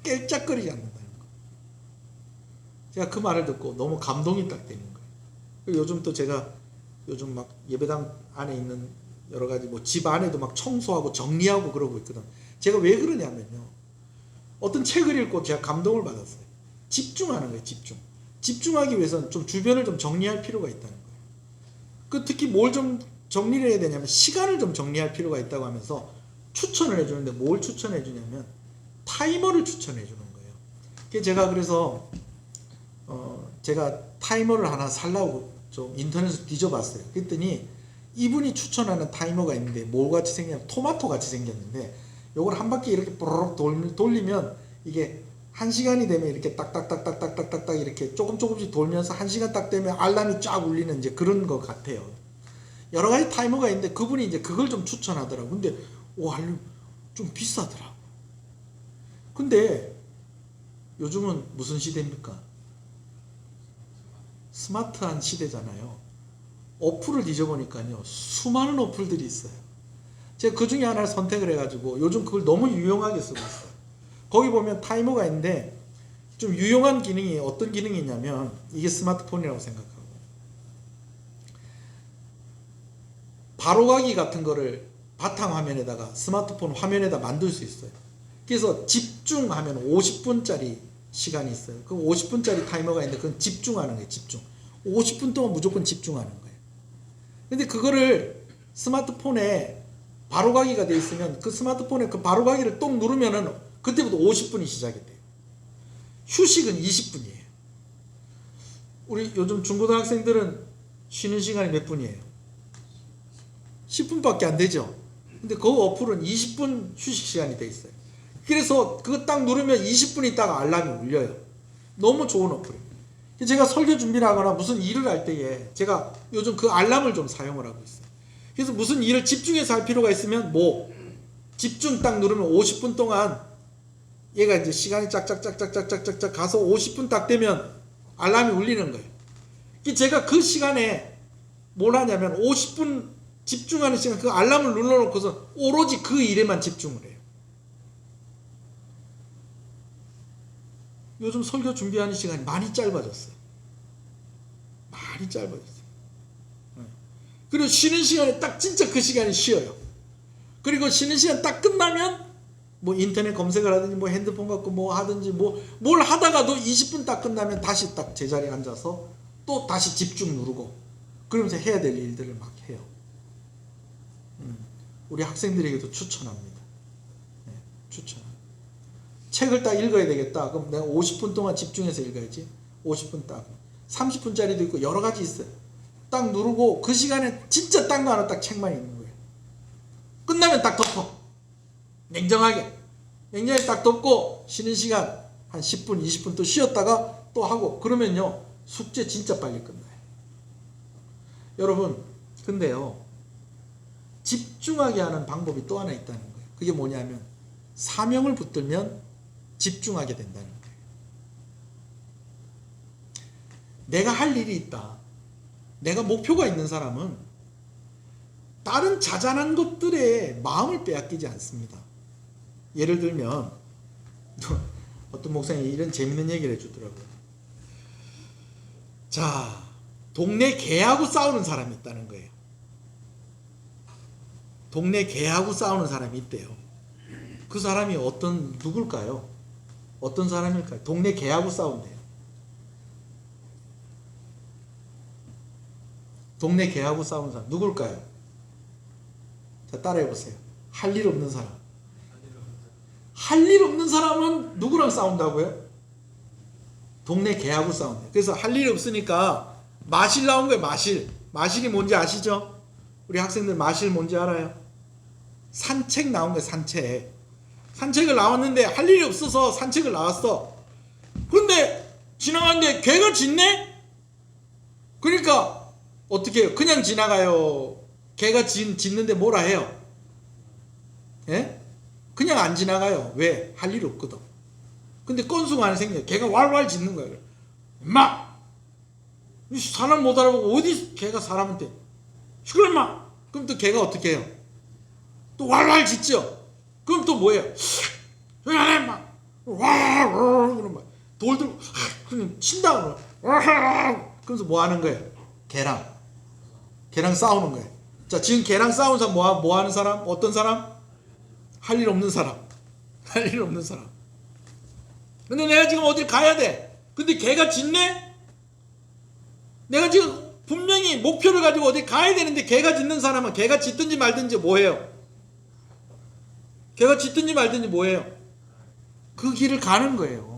깰짝거리지 않는다는 거. 제가 그 말을 듣고 너무 감동이 딱 되는 거예요. 그리고 요즘 또 제가 요즘 막 예배당 안에 있는 여러 가지 뭐 집 안에도 막 청소하고 정리하고 그러고 있거든. 제가 왜 그러냐면요. 어떤 책을 읽고 제가 감동을 받았어요. 집중하는 거예요. 집중하기 위해서는 좀 주변을 좀 정리할 필요가 있다는 거예요. 그 특히 뭘 좀 정리를 해야 되냐면 시간을 좀 정리할 필요가 있다고 하면서 추천을 해주는데 뭘 추천해 주냐면 타이머를 추천해 주는 거예요. 제가 그래서 제가 타이머를 하나 살라고 좀 인터넷에서 뒤져봤어요. 그랬더니 이분이 추천하는 타이머가 있는데 뭘 같이 생겼냐면 토마토 같이 생겼는데 요걸 한 바퀴 이렇게 뽀로록 돌리면 이게 1시간이 되면 이렇게 딱딱딱딱딱딱딱 이렇게 조금씩 돌면서 1시간 딱 되면 알람이 쫙 울리는 이제 그런 것 같아요. 여러 가지 타이머가 있는데 그분이 이제 그걸 좀 추천하더라고요. 근데 와, 좀 비싸더라고요. 근데 요즘은 무슨 시대입니까? 스마트한 시대잖아요. 어플을 뒤져보니까요. 수많은 어플들이 있어요. 제가 그 중에 하나를 선택을 해가지고 요즘 그걸 너무 유용하게 쓰고 있어요. 거기 보면 타이머가 있는데 좀 유용한 기능이 어떤 기능이 있냐면 이게 스마트폰이라고 생각하고 바로가기 같은 거를 바탕화면에다가 스마트폰 화면에다 만들 수 있어요. 그래서 집중하면 50분짜리 시간이 있어요. 그 50분짜리 타이머가 있는데 그건 집중하는 거예요. 집중. 50분 동안 무조건 집중하는 거예요. 근데 그거를 스마트폰에 바로가기가 돼 있으면 그 스마트폰에 그 바로가기를 똥 누르면은 그때부터 50분이 시작이 돼요. 휴식은 20분이에요. 우리 요즘 중고등학생들은 쉬는 시간이 몇 분이에요? 10분밖에 안 되죠. 근데 그 어플은 20분 휴식 시간이 돼 있어요. 그래서 그거 딱 누르면 20분 있다가 알람이 울려요. 너무 좋은 어플이에요. 제가 설교 준비를 하거나 무슨 일을 할 때에 제가 요즘 그 알람을 좀 사용을 하고 있어요. 그래서 무슨 일을 집중해서 할 필요가 있으면 집중 딱 누르면 50분 동안 얘가 이제 시간이 짝짝짝짝짝짝짝 가서 50분 딱 되면 알람이 울리는 거예요. 제가 그 시간에 뭘 하냐면 50분 집중하는 시간 그 알람을 눌러놓고서 오로지 그 일에만 집중을 해요. 요즘 설교 준비하는 시간이 많이 짧아졌어요. 많이 짧아졌어요. 그리고 쉬는 시간에 딱 진짜 그 시간에 쉬어요. 그리고 쉬는 시간 딱 끝나면 뭐 인터넷 검색을 하든지 뭐 핸드폰 갖고 뭐 하든지 뭘 하다가도 20분 딱 끝나면 다시 딱 제자리에 앉아서 또 다시 집중 누르고 그러면서 해야 될 일들을 막 해요. 우리 학생들에게도 추천합니다. 네, 추천합니다. 책을 딱 읽어야 되겠다. 그럼 내가 50분 동안 집중해서 읽어야지. 50분 딱. 30분짜리도 있고 여러 가지 있어요. 딱 누르고 그 시간에 진짜 딴 거 하나 딱 책만 읽는 거예요. 끝나면 딱 덮어. 냉정하게 딱 덮고 쉬는 시간 한 10분 20분 또 쉬었다가 또 하고 그러면요 숙제 진짜 빨리 끝나요. 여러분 근데요 집중하게 하는 방법이 또 하나 있다는 거예요. 그게 뭐냐면 사명을 붙들면 집중하게 된다는 거예요. 내가 할 일이 있다. 내가 목표가 있는 사람은 다른 자잘한 것들에 마음을 빼앗기지 않습니다. 예를 들면 어떤 목사님이 이런 재밌는 얘기를 해주더라고요. 자, 동네 개하고 싸우는 사람이 있다는 거예요. 동네 개하고 싸우는 사람이 있대요. 그 사람이 누굴까요? 어떤 사람일까요? 동네 개하고 싸운대요. 동네 개하고 싸우는 사람 누굴까요? 자, 따라해보세요. 할 일 없는 사람. 할 일 없는 사람은 누구랑 싸운다고요? 동네 개하고 싸운대요. 그래서 할 일 없으니까 마실 나온 거예요. 마실이 뭔지 아시죠? 우리 학생들 마실 뭔지 알아요? 산책 나온 거예요. 산책을 나왔는데 할 일이 없어서 산책을 나왔어. 근데 지나가는데 개가 짖네? 그러니까 어떻게 해요? 그냥 지나가요? 개가 짖는데 뭐라 해요? 예? 그냥 안 지나가요. 왜? 할 일 없거든. 근데 건수가 하나 생겨요. 개가 왈왈 짖는 거예요. 임마! 사람 못 알아보고 어디 개가 사람한테 시끄러 임마! 그럼 또 개가 어떻게 해요? 또 왈왈 짖죠? 그럼 또 뭐예요? 조용히 안 해 임마! 그럼 막 돌 들고 그냥 친다 그러면서 뭐 하는 거예요? 개랑 싸우는 거예요. 자, 지금 개랑 싸우는 사람 뭐 하는 사람? 어떤 사람? 할 일 없는 사람. 할 일 없는 사람. 근데 내가 지금 어딜 가야 돼. 근데 개가 짖네? 내가 지금 분명히 목표를 가지고 어디 가야 되는데 개가 짖는 사람은 개가 짖든지 말든지 뭐예요? 개가 짖든지 말든지 뭐예요? 그 길을 가는 거예요.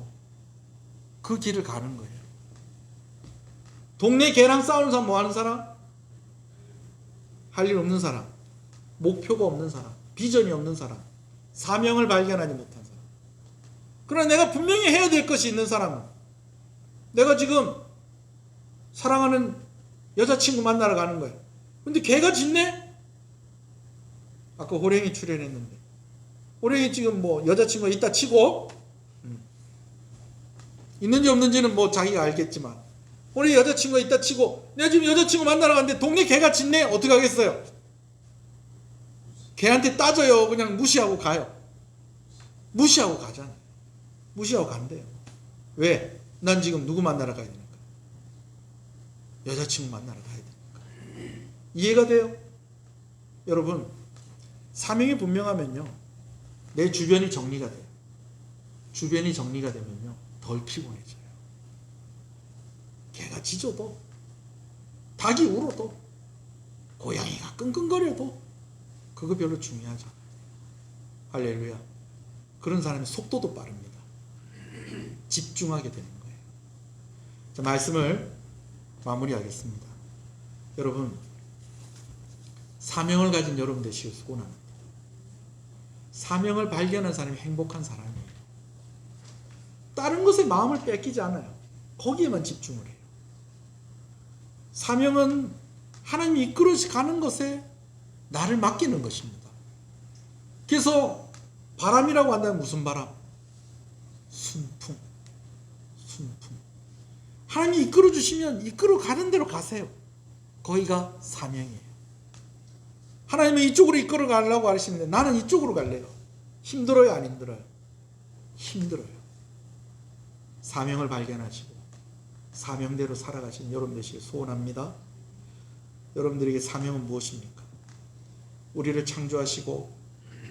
그 길을 가는 거예요. 동네 개랑 싸우는 사람 뭐 하는 사람? 할 일 없는 사람. 목표가 없는 사람. 비전이 없는 사람. 사명을 발견하지 못한 사람. 그러나 내가 분명히 해야 될 것이 있는 사람은 내가 지금 사랑하는 여자친구 만나러 가는 거예요. 근데 걔가 짖네? 아까 호랭이 출연했는데 호랭이 지금 뭐 여자친구가 있다 치고 있는지 없는지는 뭐 자기가 알겠지만 호랭이 여자친구가 있다 치고 내가 지금 여자친구 만나러 가는데 동네 개가 짖네? 어떻게 하겠어요? 걔한테 따져요. 그냥 무시하고 가요. 무시하고 가잖아요. 무시하고 간대요. 왜? 난 지금 누구 만나러 가야 되니까. 여자친구 만나러 가야 되니까. 이해가 돼요? 여러분, 사명이 분명하면요, 내 주변이 정리가 돼요. 주변이 정리가 되면요, 덜 피곤해져요. 개가 짖어도, 닭이 울어도, 고양이가 끙끙거려도 그거 별로 중요하지 않아요. 할렐루야. 그런 사람의 속도도 빠릅니다. 집중하게 되는 거예요. 자, 말씀을 마무리하겠습니다. 여러분, 사명을 가진 여러분 되시길 소원합니다. 사명을 발견한 사람이 행복한 사람이에요. 다른 것에 마음을 뺏기지 않아요. 거기에만 집중을 해요. 사명은 하나님이 이끌어 가는 것에 나를 맡기는 것입니다. 그래서 바람이라고 한다면 무슨 바람? 순풍. 하나님이 이끌어 주시면 이끌어 가는 대로 가세요. 거기가 사명이에요. 하나님은 이쪽으로 이끌어 가려고 하시는데 나는 이쪽으로 갈래요. 힘들어요, 안 힘들어요? 힘들어요. 사명을 발견하시고 사명대로 살아가신 여러분 되시길 소원합니다. 여러분들에게 사명은 무엇입니까? 우리를 창조하시고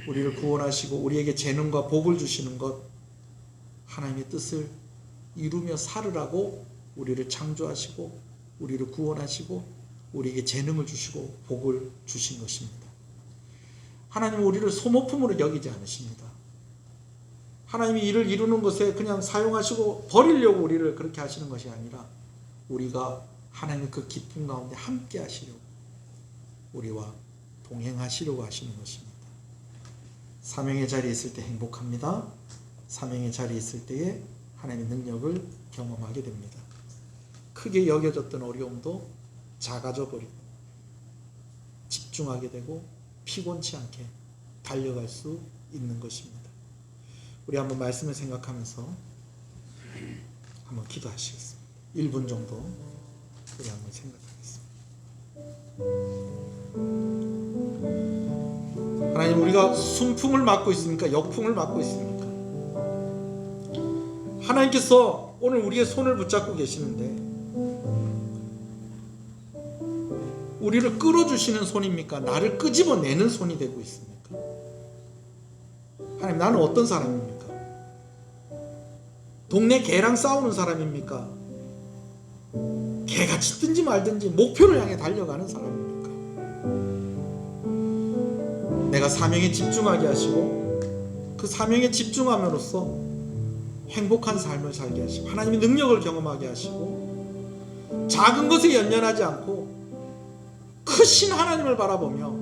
우리를 구원하시고 우리에게 재능과 복을 주시는 것, 하나님의 뜻을 이루며 살으라고 우리를 창조하시고 우리를 구원하시고 우리에게 재능을 주시고 복을 주신 것입니다. 하나님은 우리를 소모품으로 여기지 않으십니다. 하나님이 이를 이루는 것에 그냥 사용하시고 버리려고 우리를 그렇게 하시는 것이 아니라 우리가 하나님의 그 기쁨 가운데 함께 하시려고, 우리와 동행하시려고 하시는 것입니다. 사명의 자리에 있을 때 행복합니다. 사명의 자리에 있을 때에 하나님의 능력을 경험하게 됩니다. 크게 여겨졌던 어려움도 작아져 버리고 집중하게 되고 피곤치 않게 달려갈 수 있는 것입니다. 우리 한번 말씀을 생각하면서 한번 기도하시겠습니다. 1분 정도 우리 한번 생각하겠습니다. 하나님, 우리가 순풍을 맞고 있습니까? 역풍을 맞고 있습니까? 하나님께서 오늘 우리의 손을 붙잡고 계시는데 우리를 끌어주시는 손입니까? 나를 끄집어내는 손이 되고 있습니까? 하나님, 나는 어떤 사람입니까? 동네 개랑 싸우는 사람입니까? 개가 짖든지 말든지 목표를 향해 달려가는 사람입니까? 내가 사명에 집중하게 하시고 그 사명에 집중함으로써 행복한 삶을 살게 하시고 하나님의 능력을 경험하게 하시고 작은 것에 연연하지 않고 크신 하나님을 바라보며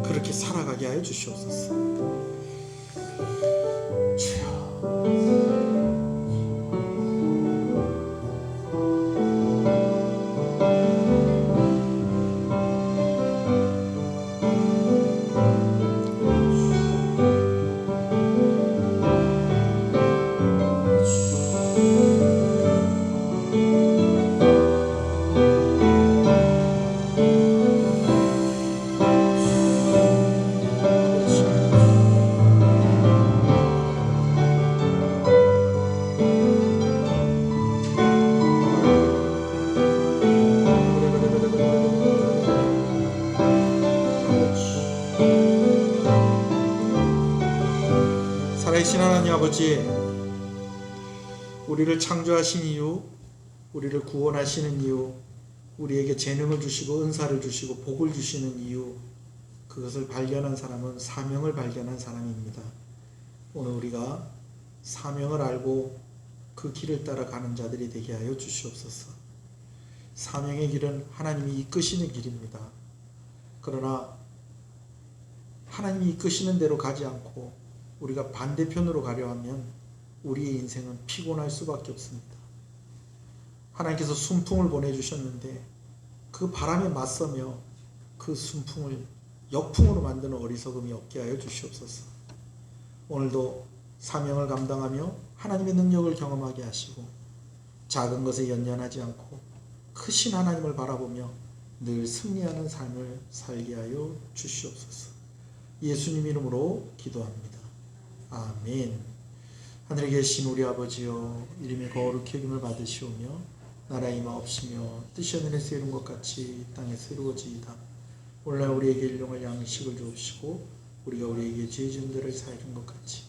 그렇게 살아가게 하여 주시옵소서. 주여, 살아계신 하나님 아버지, 우리를 창조하신 이유, 우리를 구원하시는 이유, 우리에게 재능을 주시고 은사를 주시고 복을 주시는 이유, 그것을 발견한 사람은 사명을 발견한 사람입니다. 오늘 우리가 사명을 알고 그 길을 따라 가는 자들이 되게 하여 주시옵소서. 사명의 길은 하나님이 이끄시는 길입니다. 그러나 하나님이 이끄시는 대로 가지 않고 우리가 반대편으로 가려 하면 우리의 인생은 피곤할 수밖에 없습니다. 하나님께서 순풍을 보내주셨는데 그 바람에 맞서며 그 순풍을 역풍으로 만드는 어리석음이 없게 하여 주시옵소서. 오늘도 사명을 감당하며 하나님의 능력을 경험하게 하시고 작은 것에 연연하지 않고 크신 하나님을 바라보며 늘 승리하는 삶을 살게 하여 주시옵소서. 예수님 이름으로 기도합니다. 아멘. 하늘에 계신 우리 아버지여, 이름의 거룩히 여김을 받으시오며 나라의 임하옵시며 뜻이 하늘에서 이룬 것 같이 땅에서 이루어지이다. 오늘날 우리에게 일용할 양식을 주옵시고 우리가 우리에게 죄 지은 자를 사하여 준 것 같이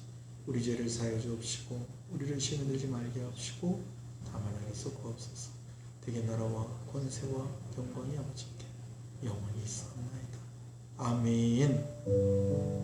우리 죄를 사하여 주옵시고 우리를 시험에 들지 말게 하옵시고 다만 악에서 구하옵소서. 대개 나라와 권세와 영광이 아버지께 영원히 있사옵나이다. 아멘.